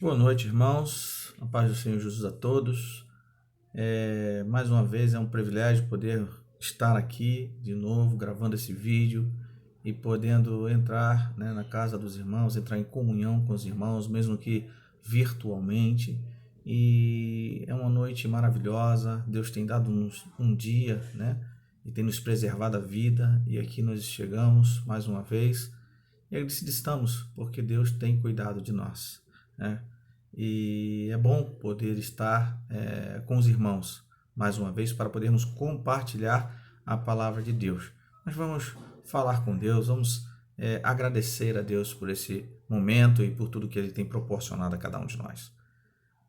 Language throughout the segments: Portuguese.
Boa noite, irmãos. A paz do Senhor Jesus a todos. Mais uma vez é um privilégio poder estar aqui de novo gravando esse vídeo e podendo entrar, na casa dos irmãos, entrar em comunhão com os irmãos, mesmo que virtualmente. E é uma noite maravilhosa. Deus tem dado um dia, e tem nos preservado a vida. E aqui nós chegamos mais uma vez e agradecidos estamos porque Deus tem cuidado de nós, né? E é bom poder estar com os irmãos mais uma vez para podermos compartilhar a palavra de Deus. Nós vamos falar com Deus, vamos agradecer a Deus por esse momento e por tudo que Ele tem proporcionado a cada um de nós.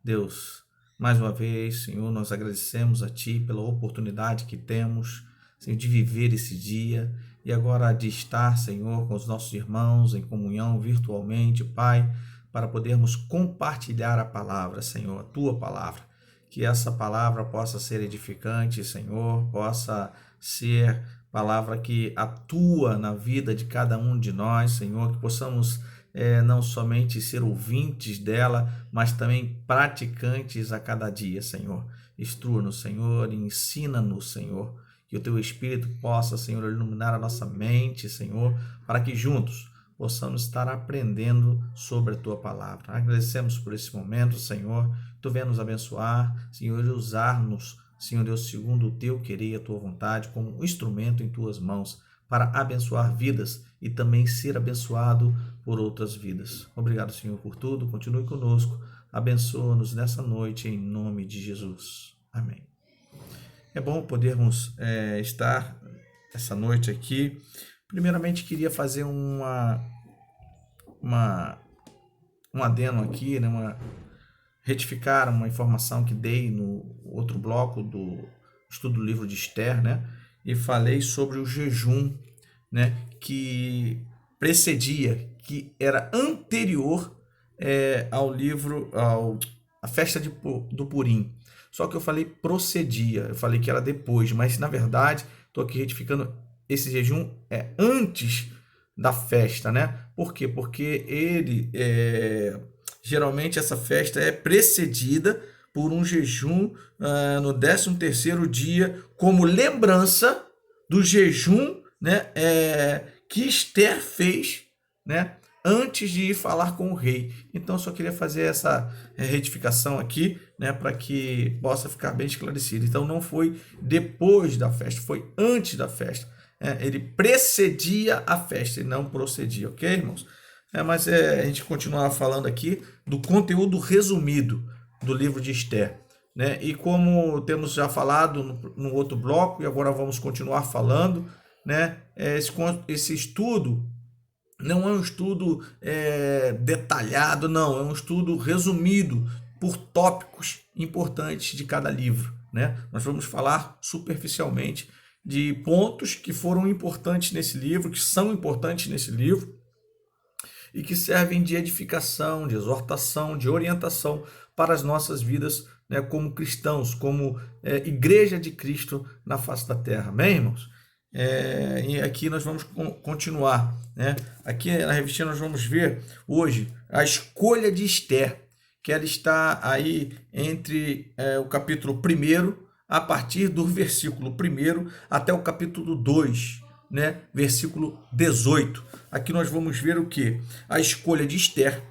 Deus, mais uma vez, Senhor, nós agradecemos a Ti pela oportunidade que temos, Senhor, de viver esse dia e agora de estar, Senhor, com os nossos irmãos em comunhão virtualmente, Pai, para podermos compartilhar a palavra, Senhor, a Tua palavra. Que essa palavra possa ser edificante, Senhor, possa ser palavra que atua na vida de cada um de nós, Senhor, que possamos não somente ser ouvintes dela, mas também praticantes a cada dia, Senhor. Instrua-nos, Senhor, e ensina-nos, Senhor, que o Teu Espírito possa, Senhor, iluminar a nossa mente, Senhor, para que juntos possamos estar aprendendo sobre a Tua palavra. Agradecemos por esse momento, Senhor. Tu venha nos abençoar, Senhor, e usar-nos, Senhor Deus, segundo o Teu querer e a Tua vontade, como um instrumento em Tuas mãos, para abençoar vidas e também ser abençoado por outras vidas. Obrigado, Senhor, por tudo. Continue conosco. Abençoa-nos nessa noite, em nome de Jesus. Amém. É bom podermos estar essa noite aqui. Primeiramente, queria fazer um adendo aqui, retificar uma informação que dei no outro bloco do estudo do livro de Esther, e falei sobre o jejum, que precedia, que era anterior ao livro, à festa do Purim. Só que eu falei procedia, eu falei que era depois, mas na verdade, estou aqui retificando, esse jejum é antes da festa, Por quê? Porque geralmente essa festa é precedida por um jejum no 13º dia, como lembrança do jejum, que Esther fez, antes de ir falar com o rei. Então, eu só queria fazer essa retificação aqui, para que possa ficar bem esclarecido. Então, não foi depois da festa, foi antes da festa. Ele precedia a festa e não procedia, ok, irmãos? Mas a gente continuava falando aqui do conteúdo resumido do livro de Esther, E como temos já falado no outro bloco, e agora vamos continuar falando, esse estudo não é um estudo detalhado, não, é um estudo resumido por tópicos importantes de cada livro, Nós vamos falar superficialmente de pontos que foram importantes nesse livro, que são importantes nesse livro e que servem de edificação, de exortação, de orientação para as nossas vidas, como cristãos, como igreja de Cristo na face da terra. Amém, irmãos? E aqui nós vamos continuar, Aqui na revistinha nós vamos ver hoje a escolha de Esther, que ela está aí entre o capítulo 1, a partir do versículo 1 até o capítulo 2, versículo 18. Aqui nós vamos ver o que? A escolha de Esther,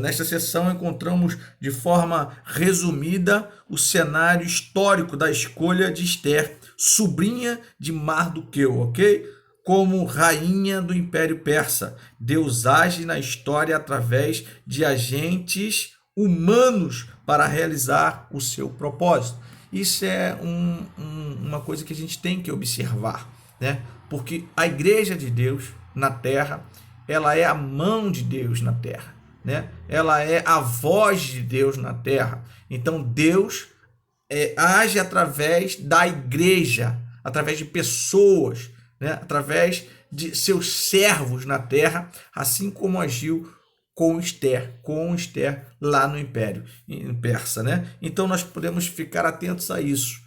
nesta sessão encontramos de forma resumida o cenário histórico da escolha de Esther, sobrinha de Mardoqueu, ok? Como rainha do Império Persa. Deus age na história através de agentes humanos para realizar o seu propósito. Isso é uma coisa que a gente tem que observar, Porque a igreja de Deus na terra, ela é a mão de Deus na terra, Ela é a voz de Deus na terra. Então Deus age através da igreja, através de pessoas, através de seus servos na terra, assim como agiu com Esther lá no Império Persa, Então nós podemos ficar atentos a isso,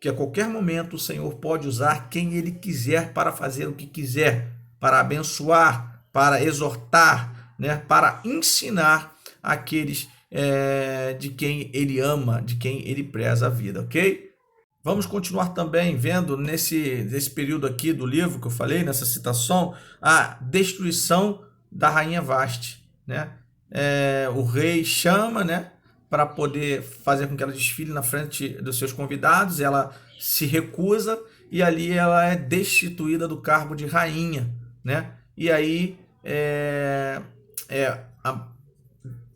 que a qualquer momento o Senhor pode usar quem Ele quiser para fazer o que quiser, para abençoar, para exortar, para ensinar aqueles de quem ele ama, de quem ele preza a vida, ok? Vamos continuar também vendo nesse período aqui do livro que eu falei, nessa citação, a destruição da rainha Vasti, né? O rei chama, né, para poder fazer com que ela desfile na frente dos seus convidados, ela se recusa e ali ela é destituída do cargo de rainha, né? E aí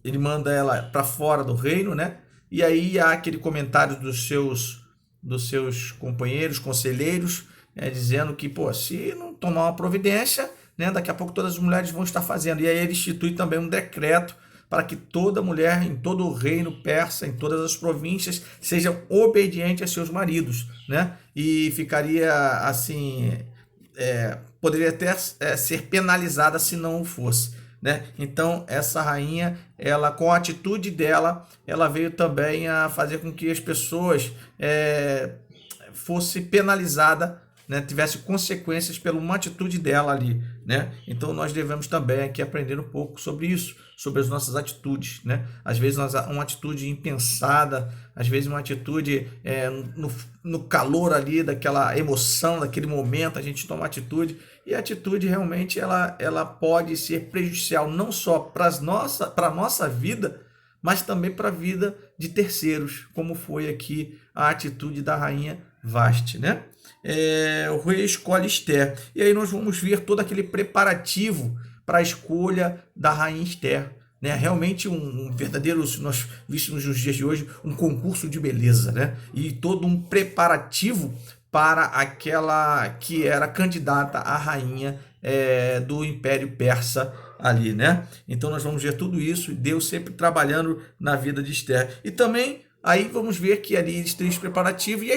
ele manda ela para fora do reino, né? E aí há aquele comentário dos seus companheiros, conselheiros, dizendo que, pô, se não tomar uma providência, né, daqui a pouco todas as mulheres vão estar fazendo. E aí ele institui também um decreto para que toda mulher em todo o reino persa, em todas as províncias, seja obediente a seus maridos, né? E ficaria assim, poderia até ser penalizada se não o fosse, né? Então essa rainha, ela, com a atitude dela, ela veio também a fazer com que as pessoas fosse penalizada, né, tivesse consequências pela uma atitude dela ali, né? Então nós devemos também aqui aprender um pouco sobre isso, sobre as nossas atitudes, né? Às vezes uma atitude impensada, às vezes uma atitude no calor ali daquela emoção, daquele momento, a gente toma atitude, e a atitude realmente ela pode ser prejudicial não só para a nossa vida, mas também para a vida de terceiros, como foi aqui a atitude da rainha Vasti, né? O rei escolhe Esther. E aí nós vamos ver todo aquele preparativo para a escolha da rainha Esther, né? Realmente um verdadeiro, se nós víssemos nos dias de hoje, um concurso de beleza, né? E todo um preparativo para aquela que era candidata à rainha do Império Persa ali, né? Então nós vamos ver tudo isso, Deus sempre trabalhando na vida de Esther. E também aí vamos ver que ali eles têm esse preparativo e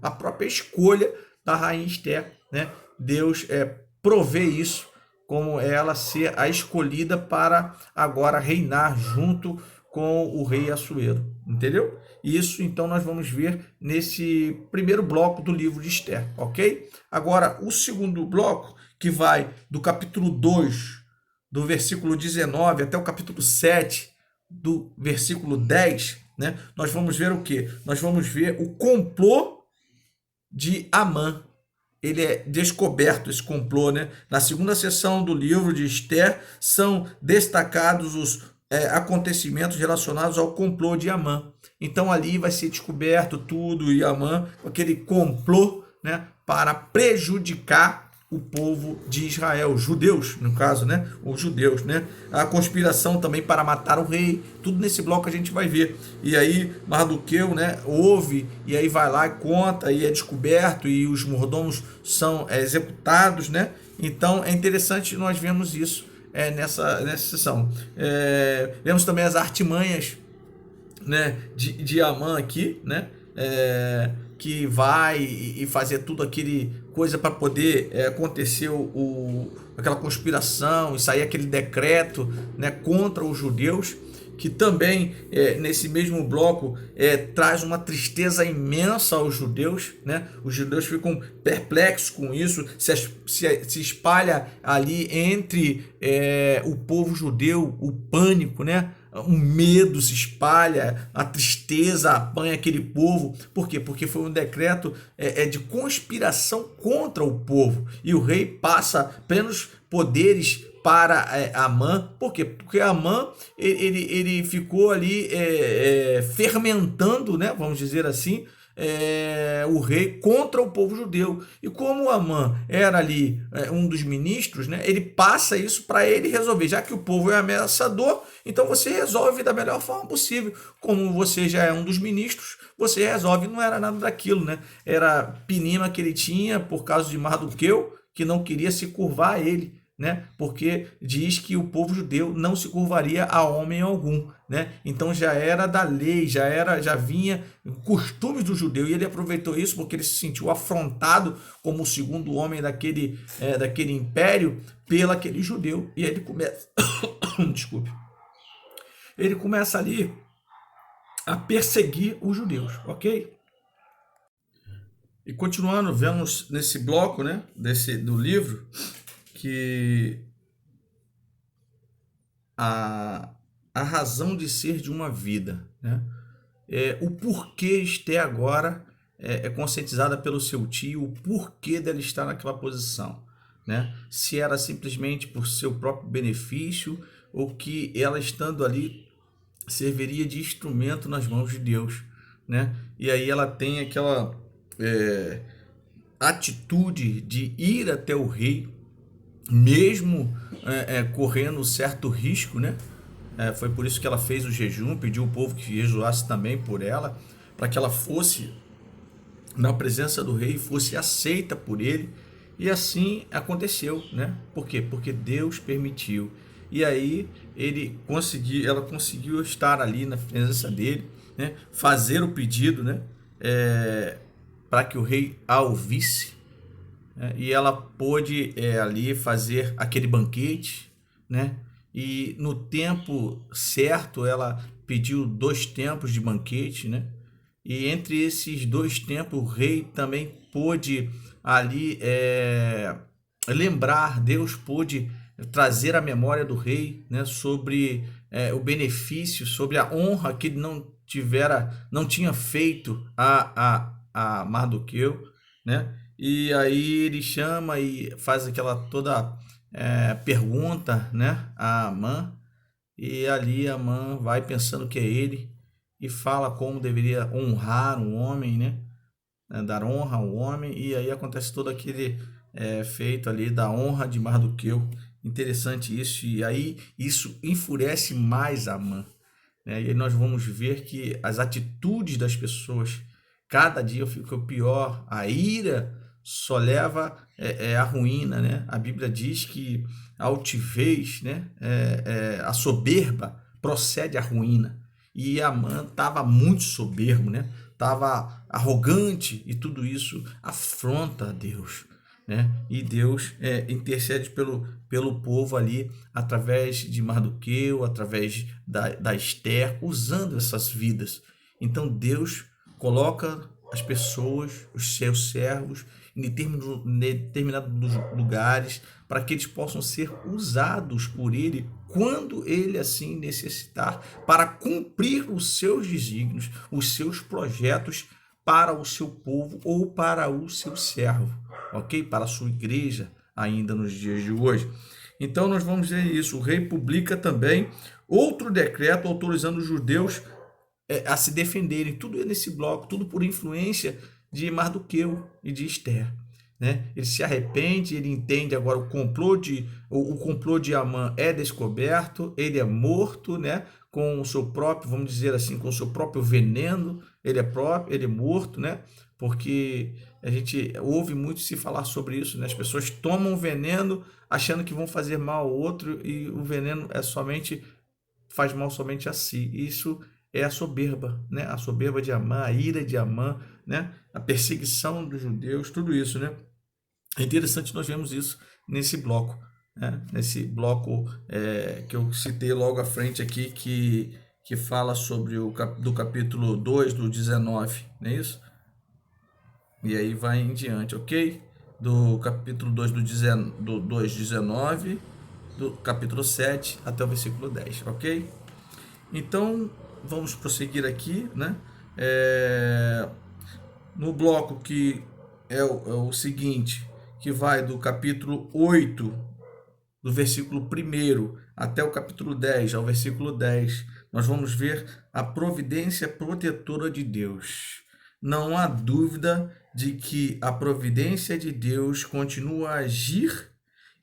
a própria escolha da rainha Esther, né? Deus provê isso, como ela ser a escolhida para agora reinar junto com o rei Assuero, entendeu? Isso então nós vamos ver nesse primeiro bloco do livro de Esther, ok? Agora, o segundo bloco, que vai do capítulo 2, do versículo 19 até o capítulo 7, do versículo 10, né? Nós vamos ver o quê? Nós vamos ver o complô de Amã. Ele é descoberto, esse complô, né? Na segunda sessão do livro de Esther são destacados os acontecimentos relacionados ao complô de Amã. Então ali vai ser descoberto tudo, e Amã, aquele complô, né, para prejudicar o povo de Israel, os judeus, no caso, né? Os judeus, né? A conspiração também para matar o rei, tudo nesse bloco a gente vai ver. E aí Mardoqueu, né, ouve, e aí vai lá e conta, e é descoberto, e os mordomos são executados, né? Então é interessante nós vemos isso nessa sessão. Vemos também as artimanhas, né, de Amã aqui, né? Que vai e fazer tudo aquele coisa para poder acontecer aquela conspiração e sair aquele decreto, né, contra os judeus, que também nesse mesmo bloco traz uma tristeza imensa aos judeus, né? Os judeus ficam perplexos com isso, se espalha ali entre o povo judeu o pânico, né? O medo se espalha, a tristeza apanha aquele povo. Por quê? Porque foi um decreto de conspiração contra o povo. E o rei passa plenos poderes para Amã. Por quê? Porque Amã ele ficou ali fermentando, né? Vamos dizer assim, o rei contra o povo judeu. E como Amã era ali um dos ministros, né, ele passa isso para ele resolver. Já que o povo é ameaçador, então você resolve da melhor forma possível. Como você já é um dos ministros, você resolve. Não era nada daquilo, né? Era pinima que ele tinha por causa de Mardoqueu, que não queria se curvar a ele, né? Porque diz que o povo judeu não se curvaria a homem algum, né? Então já era da lei, já vinha costumes do judeu, e ele aproveitou isso porque ele se sentiu afrontado como o segundo homem daquele império pelo aquele judeu, e ele começa desculpe, ele começa ali a perseguir os judeus, ok? E continuando, vemos nesse bloco, né, do livro, que a a razão de ser de uma vida, né? O porquê Esté agora é conscientizada pelo seu tio, o porquê dela estar naquela posição, né? Se era simplesmente por seu próprio benefício ou que ela estando ali serviria de instrumento nas mãos de Deus, né? E aí ela tem aquela atitude de ir até o rei, mesmo correndo certo risco, né? Foi por isso que ela fez o jejum, pediu o povo que jejuasse também por ela, para que ela fosse na presença do rei, fosse aceita por ele, e assim aconteceu, né? Por quê? Porque Deus permitiu. E aí ela conseguiu estar ali na presença dele, né? Fazer o pedido, né? Para que o rei a ouvisse, né? E ela pôde ali fazer aquele banquete, né? E no tempo certo ela pediu 2 tempos de banquete, né? E entre esses 2 tempos o rei também pôde ali lembrar, Deus pôde trazer a memória do rei, né? Sobre o benefício, sobre a honra que ele não tinha feito a Mardoqueu, né? E aí ele chama e faz aquela toda pergunta, né, a Amã, e ali a Amã vai pensando que é ele e fala como deveria honrar um homem, né, dar honra ao homem, e aí acontece todo aquele feito ali da honra de Mardoqueu. Interessante isso, e aí isso enfurece mais a Amã, né? E aí nós vamos ver que as atitudes das pessoas cada dia ficam pior, a ira só leva à ruína, né? A Bíblia diz que a altivez, né? A soberba procede à ruína. E Amã estava muito soberbo, né? Estava arrogante, e tudo isso afronta a Deus, né? E Deus intercede pelo povo ali, através de Mardoqueu, através da Esther, usando essas vidas. Então Deus coloca as pessoas, os seus servos, em determinados lugares, para que eles possam ser usados por ele quando ele assim necessitar, para cumprir os seus desígnios, os seus projetos para o seu povo ou para o seu servo, ok? Para a sua igreja, ainda nos dias de hoje. Então nós vamos ver isso. O rei publica também outro decreto autorizando os judeus a se defenderem. Tudo é nesse bloco, tudo por influência de Mardoqueu e de Esther, né? Ele se arrepende, ele entende agora o complô de Amã é descoberto, ele é morto, né? Com o seu próprio, vamos dizer assim, com o seu próprio veneno, ele é morto, né? Porque a gente ouve muito se falar sobre isso, né? As pessoas tomam veneno achando que vão fazer mal ao outro, e o veneno faz mal somente a si. Isso é a soberba, né? A soberba de Amã, a ira de Amã, né? A perseguição dos judeus, tudo isso, né? É interessante nós vemos isso nesse bloco, né? Nesse bloco que eu citei logo à frente aqui, que fala sobre do capítulo 2 do 19, não é isso? E aí vai em diante, ok? Do capítulo 2 do 2, 19, do capítulo 7 até o versículo 10, ok? Então, vamos prosseguir aqui, né? No bloco que é o seguinte, que vai do capítulo 8, do versículo 1 até o capítulo 10, ao versículo 10, nós vamos ver a providência protetora de Deus. Não há dúvida de que a providência de Deus continua a agir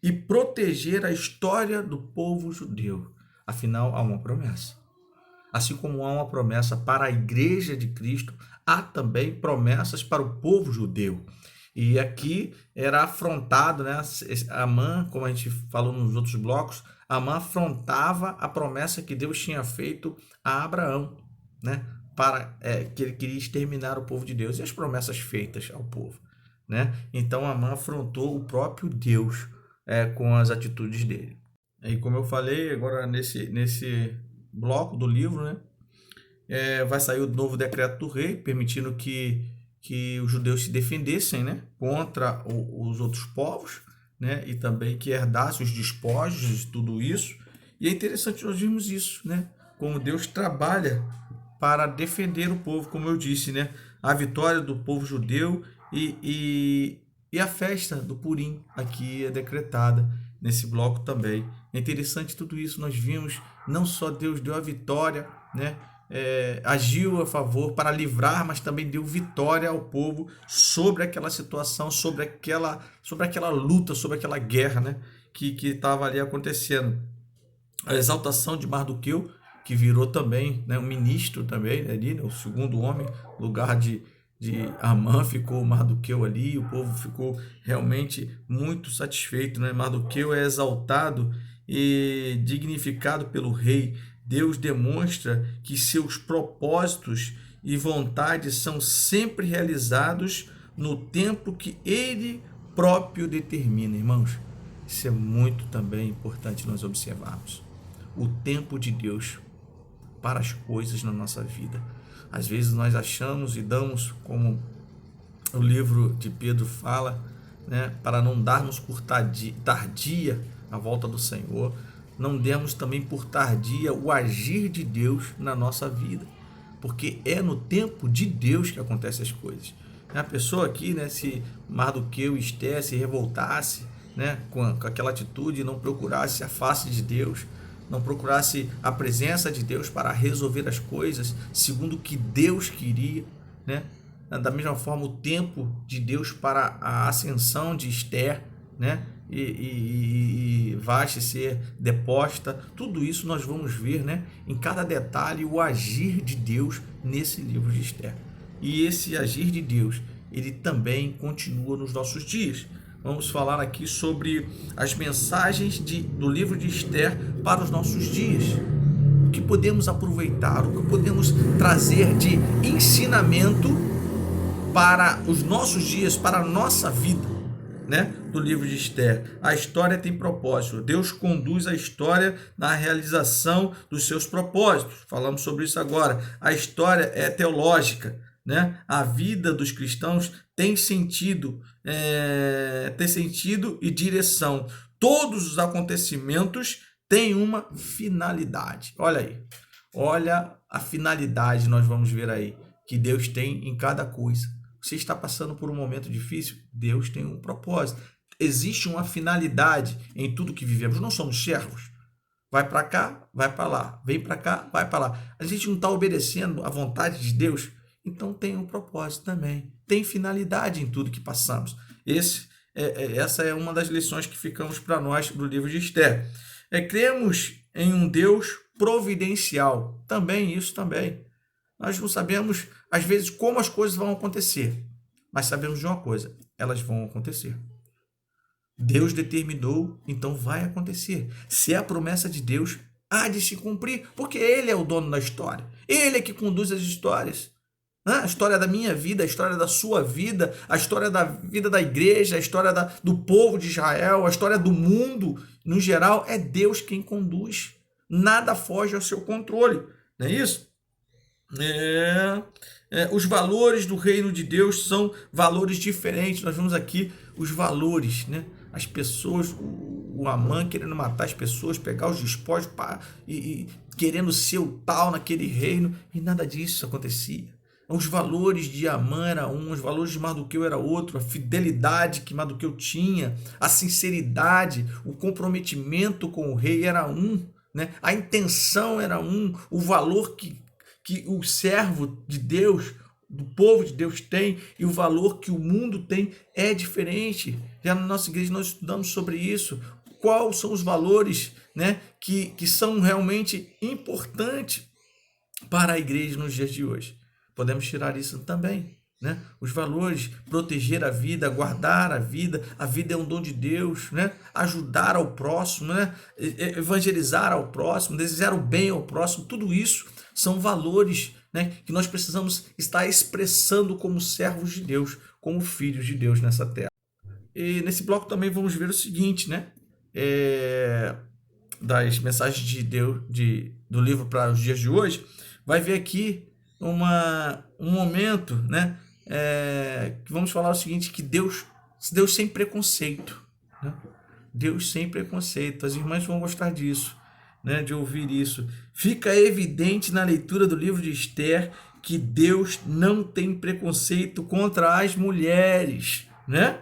e proteger a história do povo judeu. Afinal, há uma promessa. Assim como há uma promessa para a igreja de Cristo, há também promessas para o povo judeu. E aqui era afrontado, né? Amã, como a gente falou nos outros blocos, Amã afrontava a promessa que Deus tinha feito a Abraão, né? Para que ele queria exterminar o povo de Deus e as promessas feitas ao povo, né? Então Amã afrontou o próprio Deus com as atitudes dele. E como eu falei, agora nesse bloco do livro, né? Vai sair o novo decreto do rei, permitindo que os judeus se defendessem, né, contra os outros povos, né, e também que herdassem os despojos de tudo isso. E é interessante nós vermos isso, né? como Deus trabalha para defender o povo, como eu disse, né? A vitória do povo judeu e a festa do Purim aqui é decretada nesse bloco também. É interessante tudo isso, nós vimos, não só Deus deu a vitória, né? Agiu a favor para livrar, mas também deu vitória ao povo sobre aquela situação, sobre aquela luta, sobre aquela guerra, né? Que estava ali acontecendo. A exaltação de Mardoqueu, que virou também, né, um ministro também ali, né, o segundo homem, lugar de Amã, ficou Mardoqueu ali, o povo ficou realmente muito satisfeito, né? Mardoqueu é exaltado e dignificado pelo rei. Deus demonstra que seus propósitos e vontades são sempre realizados no tempo que ele próprio determina, irmãos. Isso é muito também importante nós observarmos. O tempo de Deus para as coisas na nossa vida. Às vezes nós achamos e damos, como o livro de Pedro fala, né, para não darmos por tardia a volta do Senhor, não demos também por tardia o agir de Deus na nossa vida, porque é no tempo de Deus que acontecem as coisas. A pessoa aqui, né, se Mardoqueu e Esther se revoltasse, né, com aquela atitude, não procurasse a face de Deus, não procurasse a presença de Deus para resolver as coisas segundo o que Deus queria, né? Da mesma forma, o tempo de Deus para a ascensão de Esther, né? E Vasti ser deposta, tudo isso nós vamos ver, né, em cada detalhe o agir de Deus nesse livro de Esther. E esse agir de Deus, ele também continua nos nossos dias. Vamos falar aqui sobre as mensagens do livro de Esther para os nossos dias. O que podemos aproveitar, o que podemos trazer de ensinamento para os nossos dias, para a nossa vida, né? Do livro de Esther. A história tem propósito. Deus conduz a história na realização dos seus propósitos. Falamos sobre isso agora. A história é teológica, né? A vida dos cristãos tem sentido e direção. Todos os acontecimentos têm uma finalidade. Olha aí, olha a finalidade, nós vamos ver aí, que Deus tem em cada coisa. Você está passando por um momento difícil? Deus tem um propósito. Existe uma finalidade em tudo que vivemos. Não somos servos. Vai para cá, vai para lá. Vem para cá, vai para lá. A gente não está obedecendo à vontade de Deus. Então tem um propósito também. Tem finalidade em tudo que passamos. Essa é uma das lições que ficamos para nós do livro de Esther. Cremos em um Deus providencial. Isso também. Nós não sabemos, às vezes, como as coisas vão acontecer. Mas sabemos de uma coisa. Elas vão acontecer. Deus determinou, então vai acontecer. Se é a promessa de Deus, há de se cumprir. Porque Ele é o dono da história. Ele é que conduz as histórias. A história da minha vida, a história da sua vida, a história da vida da igreja, a história do povo de Israel, a história do mundo, no geral, é Deus quem conduz. Nada foge ao seu controle, não é isso? Os valores do reino de Deus são valores diferentes. Nós vemos aqui os valores, né? As pessoas, o Amã querendo matar as pessoas, pegar os despojos e querendo ser o tal naquele reino, e nada disso acontecia. Os valores de Amã era um, os valores de Mardoqueu era outro, a fidelidade que Mardoqueu tinha, a sinceridade, o comprometimento com o rei era um, né? A intenção era um, o valor que o servo de Deus, do povo de Deus tem, e o valor que o mundo tem é diferente. Já na nossa igreja nós estudamos sobre isso. Quais são os valores, né, que são realmente importantes para a igreja nos dias de hoje? Podemos tirar isso também, né? Os valores, proteger a vida, guardar a vida é um dom de Deus, né? Ajudar ao próximo, né? Evangelizar ao próximo, desejar o bem ao próximo, tudo isso são valores, né, que nós precisamos estar expressando como servos de Deus, como filhos de Deus nessa terra. E nesse bloco também vamos ver o seguinte, né? Das mensagens de Deus, do livro para os dias de hoje, vai ver aqui um momento, né, que vamos falar o seguinte, que Deus sem preconceito, né? Deus sem preconceito. As irmãs vão gostar disso. né, de ouvir isso. Fica evidente na leitura do livro de Esther que Deus não tem preconceito contra as mulheres, né?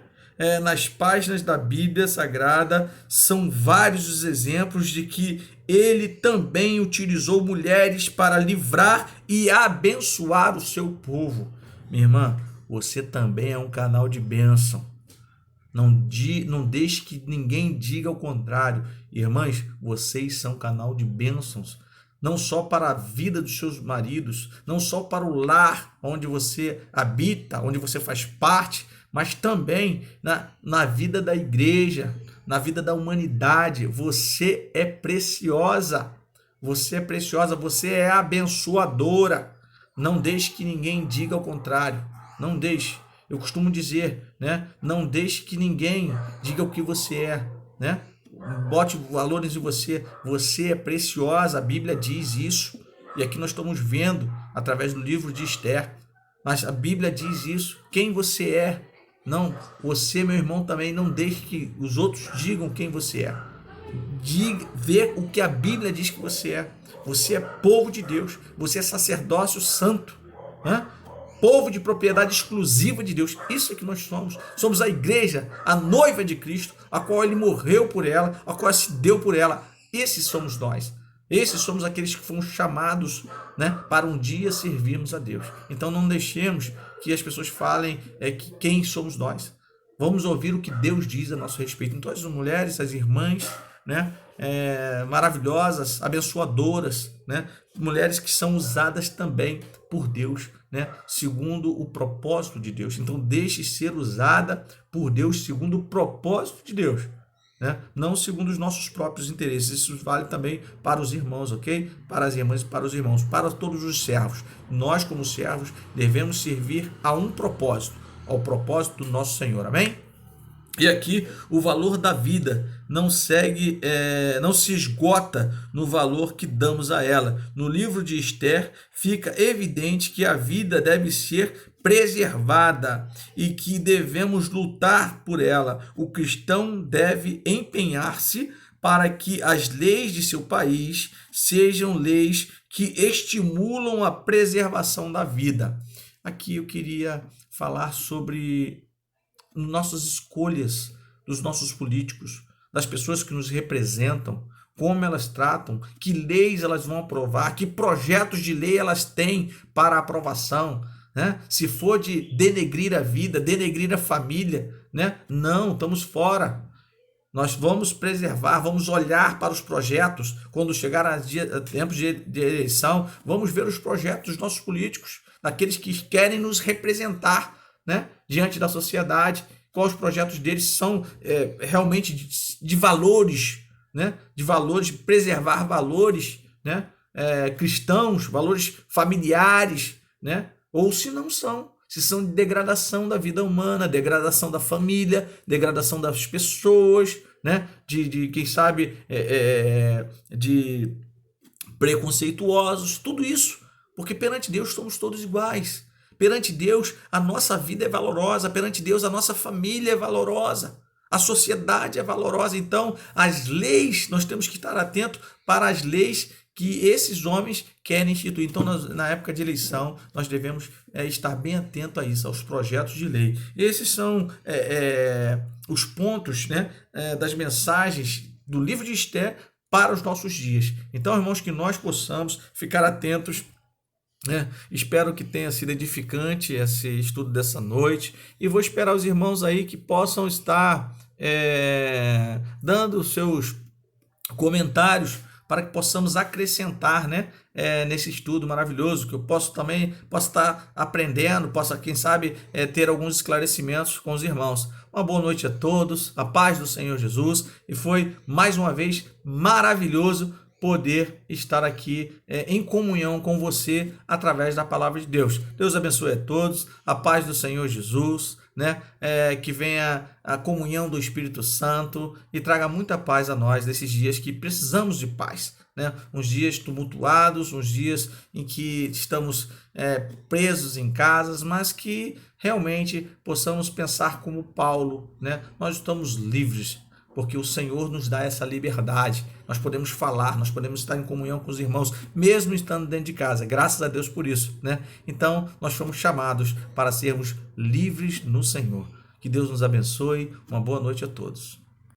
Nas páginas da Bíblia Sagrada são vários os exemplos de que ele também utilizou mulheres para livrar e abençoar o seu povo. Minha irmã, você também é um canal de bênção. Não deixe que ninguém diga o contrário. Irmãs, vocês são canal de bênçãos. Não só para a vida dos seus maridos, não só para o lar onde você habita, onde você faz parte, mas também na vida da igreja, na vida da humanidade. Você é preciosa. Você é preciosa, você é abençoadora. Não deixe que ninguém diga o contrário. Não deixe. Eu costumo dizer, né? Não deixe que ninguém diga o que você é, né? Bote valores em você. Você é preciosa, a Bíblia diz isso. E aqui nós estamos vendo através do livro de Esther. Mas a Bíblia diz isso. Quem você é? Não, você, meu irmão, também não deixe que os outros digam quem você é. Vê o que a Bíblia diz que você é. Você é povo de Deus. Você é sacerdócio santo, né? Povo de propriedade exclusiva de Deus. Isso é que nós somos. Somos a igreja, a noiva de Cristo, a qual ele morreu por ela, a qual se deu por ela. Esses somos nós. Esses somos aqueles que fomos chamados, né, para um dia servirmos a Deus. Então não deixemos que as pessoas falem quem somos nós. Vamos ouvir o que Deus diz a nosso respeito. Então as mulheres, as irmãs, né, maravilhosas, abençoadoras, né, mulheres que são usadas também por Deus, né, segundo o propósito de Deus. Então deixe ser usada por Deus segundo o propósito de Deus, né? Não segundo os nossos próprios interesses. Isso vale também para os irmãos, ok? Para as irmãs e para os irmãos, para todos os servos. Nós, como servos, devemos servir a um propósito, ao propósito do nosso Senhor, amém? E aqui o valor da vida não se esgota no valor que damos a ela. No livro de Esther fica evidente que a vida deve ser preservada e que devemos lutar por ela. O cristão deve empenhar-se para que as leis de seu país sejam leis que estimulam a preservação da vida. Aqui eu queria falar sobre nossas escolhas dos nossos políticos, das pessoas que nos representam, como elas tratam, que leis elas vão aprovar, que projetos de lei elas têm para aprovação, né? Se for de denegrir a vida, denegrir a família, né? Não, estamos fora. Nós vamos preservar, vamos olhar para os projetos, quando chegar a tempos de eleição, vamos ver os projetos dos nossos políticos, daqueles que querem nos representar, né, diante da sociedade, quais os projetos deles são realmente de valores, né, de valores, preservar valores, né, cristãos, valores familiares, né, ou se não são, se são de degradação da vida humana, degradação da família, degradação das pessoas, né, de quem sabe, de preconceituosos, tudo isso, porque perante Deus somos todos iguais. Perante Deus, a nossa vida é valorosa. Perante Deus, a nossa família é valorosa. A sociedade é valorosa. Então, as leis, nós temos que estar atentos para as leis que esses homens querem instituir. Então, na época de eleição, nós devemos estar bem atentos a isso, aos projetos de lei. Esses são os pontos, né, das mensagens do livro de Esther para os nossos dias. Então, irmãos, que nós possamos ficar atentos. Espero que tenha sido edificante esse estudo dessa noite e vou esperar os irmãos aí que possam estar dando seus comentários para que possamos acrescentar, né, nesse estudo maravilhoso, que eu possa estar aprendendo, possa, quem sabe, ter alguns esclarecimentos com os irmãos. Uma boa noite a todos, a paz do Senhor Jesus, e foi mais uma vez maravilhoso poder estar aqui em comunhão com você através da palavra de Deus. Deus abençoe a todos, a paz do Senhor Jesus, né? Que venha a comunhão do Espírito Santo e traga muita paz a nós nesses dias que precisamos de paz, né? Uns dias tumultuados, uns dias em que estamos presos em casas, mas que realmente possamos pensar como Paulo, né? Nós estamos livres. porque o Senhor nos dá essa liberdade. Nós podemos falar, nós podemos estar em comunhão com os irmãos, mesmo estando dentro de casa. Graças a Deus por isso, né? Então, nós fomos chamados para sermos livres no Senhor. Que Deus nos abençoe. Uma boa noite a todos.